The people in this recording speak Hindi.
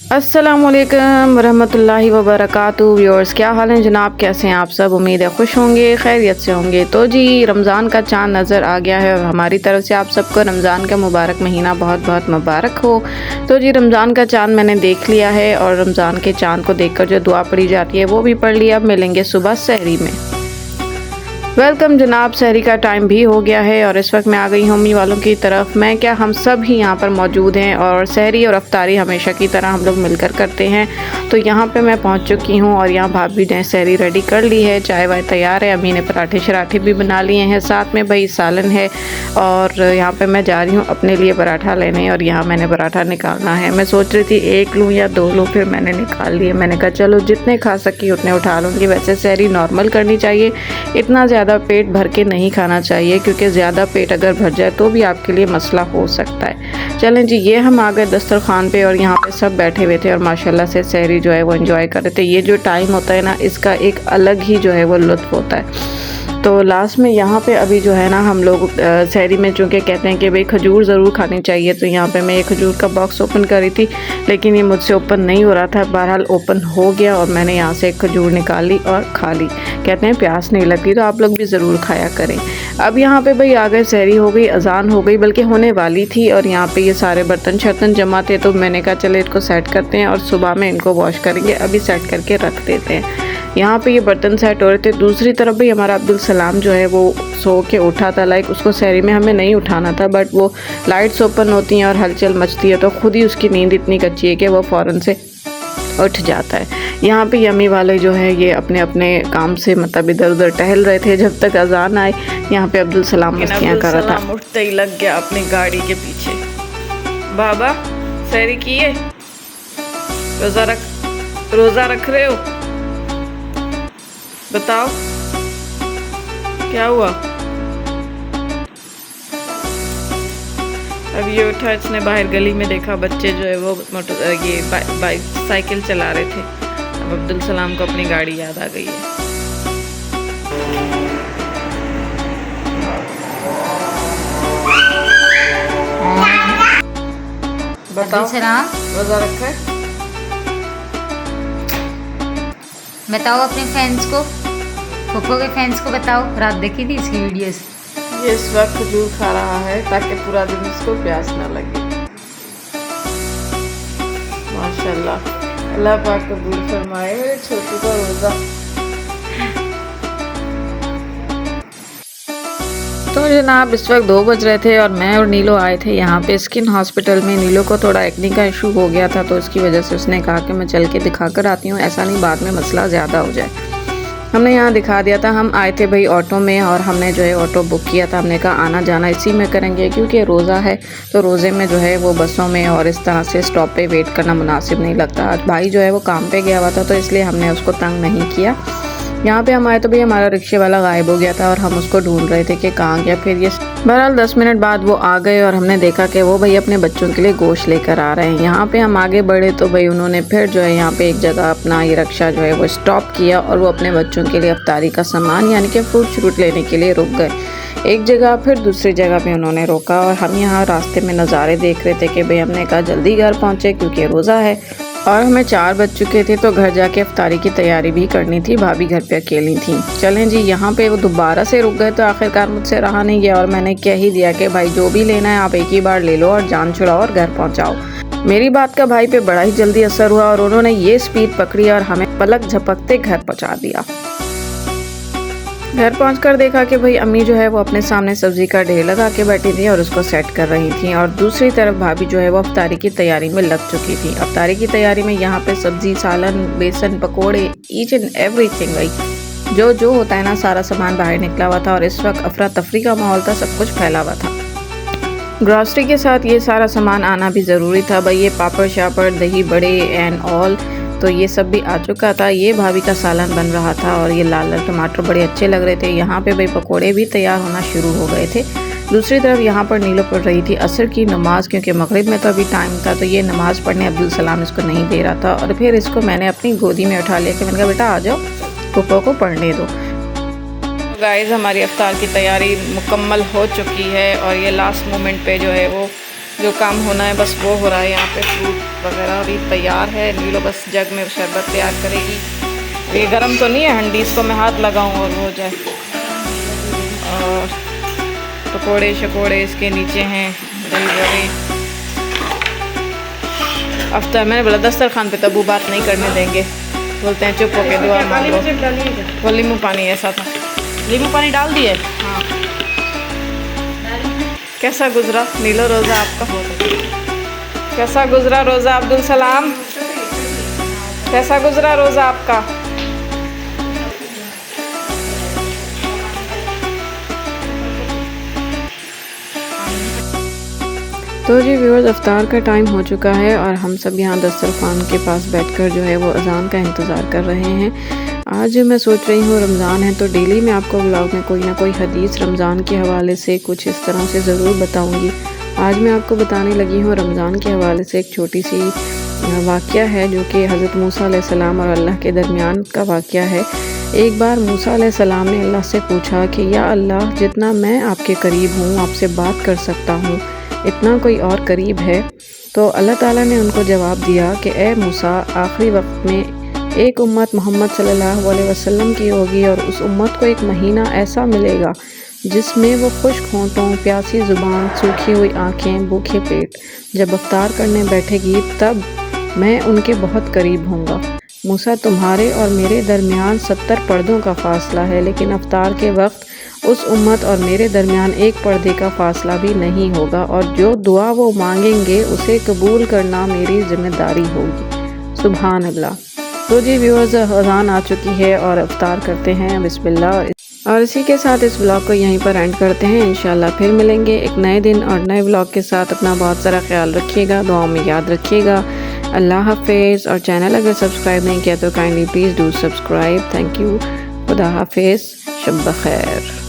अस्सलामुअलैकुम वरहमतुल्लाहि वबरकातुहू। व्यूअर्स, क्या हाल है जनाब, कैसे हैं आप सब? उम्मीद है खुश होंगे, खैरियत से होंगे। तो जी, रमज़ान का चाँद नज़र आ गया है और हमारी तरफ से आप सबको रमज़ान का मुबारक महीना बहुत बहुत मुबारक हो। तो जी, रमज़ान का चाँद मैंने देख लिया है और रमज़ान के चाँद को देखकर जो दुआ पढ़ी जाती है वो भी पढ़ लिया। अब मिलेंगे सुबह सहरी में। वेलकम जनाब, सहरी का टाइम भी हो गया है और इस वक्त मैं आ गई हूँ अम्मी वालों की तरफ। मैं क्या, हम सब ही यहाँ पर मौजूद हैं और सहरी और अफ्तारी हमेशा की तरह हम लोग मिलकर करते हैं। तो यहाँ पे मैं पहुँच चुकी हूँ और यहाँ भाभी ने सहरी रेडी कर ली है, चाय वाय तैयार है। अम्मी ने पराठे शराठे भी बना लिए हैं, साथ में भाई सालन है। और यहाँ पर मैं जा रही हूँ अपने लिए पराठा लेने और यहाँ मैंने पराठा निकालना है। मैं सोच रही थी एक लूँ या दो लूँ, फिर मैंने निकाल लिए। मैंने कहा चलो जितने खा सकी उतने उठा लूँगी। वैसे सहरी नॉर्मल करनी चाहिए, इतना ज़्यादा पेट भर के नहीं खाना चाहिए, क्योंकि ज़्यादा पेट अगर भर जाए तो भी आपके लिए मसला हो सकता है। चलें जी, ये हम आ गए दस्तरखान पे और यहाँ पे सब बैठे हुए थे और माशाल्लाह से सहरी जो है वो एंजॉय कर रहे थे। ये जो टाइम होता है ना, इसका एक अलग ही जो है वो लुत्फ़ होता है। तो लास्ट में यहाँ पे अभी जो है ना, हम लोग सहरी में चूँकि कहते हैं कि भाई खजूर ज़रूर खानी चाहिए, तो यहाँ पे मैं ये खजूर का बॉक्स ओपन कर रही थी, लेकिन ये मुझसे ओपन नहीं हो रहा था। बहरहाल ओपन हो गया और मैंने यहाँ से एक खजूर निकाल ली और खा ली। कहते हैं प्यास नहीं लगती, तो आप लोग भी ज़रूर खाया करें। अब यहाँ पे भाई आ गए, सहरी हो गई, अजान हो गई, बल्कि होने वाली थी। और यहाँ पे ये सारे बर्तन शर्तन जमा थे, तो मैंने कहा चले इनको सेट करते हैं और सुबह में इनको वॉश करेंगे। अभी सेट करके रख देते हैं। यहाँ पे ये बर्तन सेट हो रहे थे। दूसरी तरफ भी हमारा अब्दुल सलाम जो है वो सो के उठा था। लाइक उसको सहरी में हमें नहीं उठाना था, बट वो लाइट्स ओपन होती हैं और हलचल मचती है, तो खुद ही उसकी नींद इतनी कच्ची है कि वो फ़ौरन से उठ जाता है। यहाँ पे यम्मी वाले जो है ये अपने अपने काम से मतलब इधर उधर टहल रहे थे जब तक अजान आए। यहाँ पे अब्दुल सलाम मस्तियाँ कर रहा था। उठते ही लग गया अपनी गाड़ी के पीछे। बाबा सहरी किए? रोज़ा रख रहे हो? बताओ क्या हुआ? अब ये उठा, इसने बाहर गली में देखा बच्चे जो है वो ये बाइक साइकिल चला रहे थे। अब अब्दुल सलाम को अपनी गाड़ी याद आ गई है। बताओ, रोज़ा रखा है? बताओ अपने फैंस को, पोपो के फैंस को बताओ। रात देखी थी इसकी वीडियोस। ये इस वक्त खजूर खा रहा है ताकि पूरा दिन इसको प्यास ना लगे। माशाल्लाह, अल्लाह पाक कबूल फरमाए मेरे छोटू का रोज़ा। तो जनाब इस वक्त 2 बज रहे थे और मैं और नीलो आए थे यहाँ पे स्किन हॉस्पिटल में। नीलो को थोड़ा एक्ने का इशू हो गया था, तो इसकी वजह से उसने कहा कि मैं चल के दिखा कर आती हूँ, ऐसा नहीं बाद में मसला ज़्यादा हो जाए। हमने यहाँ दिखा दिया था। हम आए थे भाई ऑटो में और हमने जो है ऑटो बुक किया था। हमने कहा आना जाना इसी में करेंगे, क्योंकि रोज़ा है, तो रोज़े में जो है वो बसों में और इस तरह से स्टॉप पे वेट करना मुनासिब नहीं लगता। आज भाई जो है वो काम पे गया हुआ था, तो इसलिए हमने उसको तंग नहीं किया। यहाँ पे हम आए तो भाई हमारा रिक्शे वाला गायब हो गया था और हम उसको ढूंढ रहे थे कि कहाँ गया। फिर ये बहरहाल 10 मिनट बाद वो आ गए और हमने देखा कि वो भाई अपने बच्चों के लिए गोश्त लेकर आ रहे हैं। यहाँ पे हम आगे बढ़े तो भाई उन्होंने फिर जो है यहाँ पे एक जगह अपना ये रिक्शा जो है वो स्टॉप किया और वो अपने बच्चों के लिए अफ्तारी का सामान यानी कि फ्रूट श्रूट लेने के लिए रुक गए। एक जगह फिर दूसरी जगह पे उन्होंने रोका और हम यहाँ रास्ते में नज़ारे देख रहे थे कि भाई हमने कहा जल्दी घर पहुँचे क्योंकि रोज़ा है और हमें 4 बज चुके थे, तो घर जाके अफ्तारी की तैयारी भी करनी थी। भाभी घर पे अकेली थी। चलें जी, यहाँ पे वो दोबारा से रुक गए, तो आखिरकार मुझसे रहा नहीं गया और मैंने कह ही दिया कि भाई जो भी लेना है आप एक ही बार ले लो और जान छुड़ाओ और घर पहुँचाओ। मेरी बात का भाई पे बड़ा ही जल्दी असर हुआ और उन्होंने ये स्पीड पकड़ी और हमें पलक झपकते घर पहुँचा दिया। घर पहुंचकर देखा कि भाई अम्मी जो है वो अपने सामने सब्ज़ी का ढेर लगा के बैठी थी और उसको सेट कर रही थी, और दूसरी तरफ भाभी जो है वो अफ्तारी की तैयारी में लग चुकी थी। अफ्तारी की तैयारी में यहाँ पे सब्ज़ी, सालन, बेसन, पकोड़े, ईच एंड एवरीथिंग, भाई जो होता है ना सारा सामान बाहर निकला हुआ था और इस वक्त अफरा तफरी का माहौल था, सब कुछ फैला हुआ था। ग्रॉसरी के साथ ये सारा सामान आना भी ज़रूरी था भाई। ये पापड़ शापड़, दही बड़े एंड ऑल, तो ये सब भी आ चुका था। ये भाभी का सालन बन रहा था और ये लाल लाल टमाटर बड़े अच्छे लग रहे थे। यहाँ पे भाई पकोड़े भी तैयार होना शुरू हो गए थे। दूसरी तरफ यहाँ पर नीलो पढ़ रही थी असर की नमाज, क्योंकि मगरिब में तो अभी टाइम था, तो ये नमाज़ पढ़ने अब्दुल सलाम इसको नहीं दे रहा था और फिर इसको मैंने अपनी गोदी में उठा लिया कि मैंने कहा बेटा आ जाओ, पप्पा को पढ़ने दो। गाइस, हमारी अफ्तार की तैयारी मुकम्मल हो चुकी है और ये लास्ट मोमेंट पे जो है वो जो काम होना है बस वो हो रहा है। यहाँ पे फ्रूट वगैरह भी तैयार है। नीलो बस जग में शरबत तैयार करेगी। ये गर्म तो नहीं है हंडी, इसको मैं हाथ लगाऊँ और हो जाए। और पकोड़े शकोड़े इसके नीचे हैं, दही बड़े। अफ्तार मैंने बोला दस्तरखान पे तबू बात नहीं करने देंगे, बोलते हैं चुप होके दुआ मांगो। वो नींबू पानी ऐसा था, नींबू पानी डाल दिए। हाँ, कैसा गुजरा नीलो रोज़ा आपका? कैसा गुजरा रोज़ा अब्दुल सलाम? कैसा गुजरा रोज़ा आपका? तो जी व्यूअर्स, अफ्तार का टाइम हो चुका है और हम सब यहाँ दस्तरखान के पास बैठकर जो है वो अज़ान का इंतज़ार कर रहे हैं। आज मैं सोच रही हूँ रमज़ान है तो डेली मैं आपको व्लॉग में कोई ना कोई हदीस रमज़ान के हवाले से कुछ इस तरह से ज़रूर बताऊँगी। आज मैं आपको बताने लगी हूँ रमज़ान के हवाले से एक छोटी सी वाक़या है जो कि हज़रत मूसा अलैहिस्सलाम और अल्लाह के दरमियान का वाक़या है। एक बार मूसा अलैहिस्सलाम ने अल्लाह से पूछा कि या अल्लाह, जितना मैं आपके करीब हूँ, आपसे बात कर सकता हूँ, इतना कोई और करीब है? तो अल्लाह ताला ने उनको जवाब दिया कि ए मूसा, आखिरी वक्त में एक उम्मत मोहम्मद सल्लल्लाहु अलैहि वसल्लम की होगी और उस उम्मत को एक महीना ऐसा मिलेगा जिसमें वो खुश्क होंठों, प्यासी ज़ुबान, सूखी हुई आँखें, भूखे पेट जब अफ्तार करने बैठेगी तब मैं उनके बहुत करीब होऊंगा। मूसा, तुम्हारे और मेरे दरमियान 70 पर्दों का फ़ासला है, लेकिन अफ्तार के वक्त उस उम्मत और मेरे दरमियान एक पर्दे का फ़ासला भी नहीं होगा और जो दुआ वो मांगेंगे उसे कबूल करना मेरी ज़िम्मेदारी होगी। सुभान अल्लाह। तो जी व्यूअर्स, अज़ान आ चुकी है और अफ्तार करते हैं बिस्मिल्लाह। और इसी के साथ इस ब्लॉग को यहीं पर एंड करते हैं। इंशाल्लाह फिर मिलेंगे एक नए दिन और नए ब्लॉग के साथ। अपना बहुत सारा ख्याल रखिएगा, दुआओं में याद रखिएगा। अल्लाह हाफिज़। और चैनल अगर सब्सक्राइब नहीं किया तो kindly please do subscribe. Thank you. खुदा हाफिज़। शब बखैर।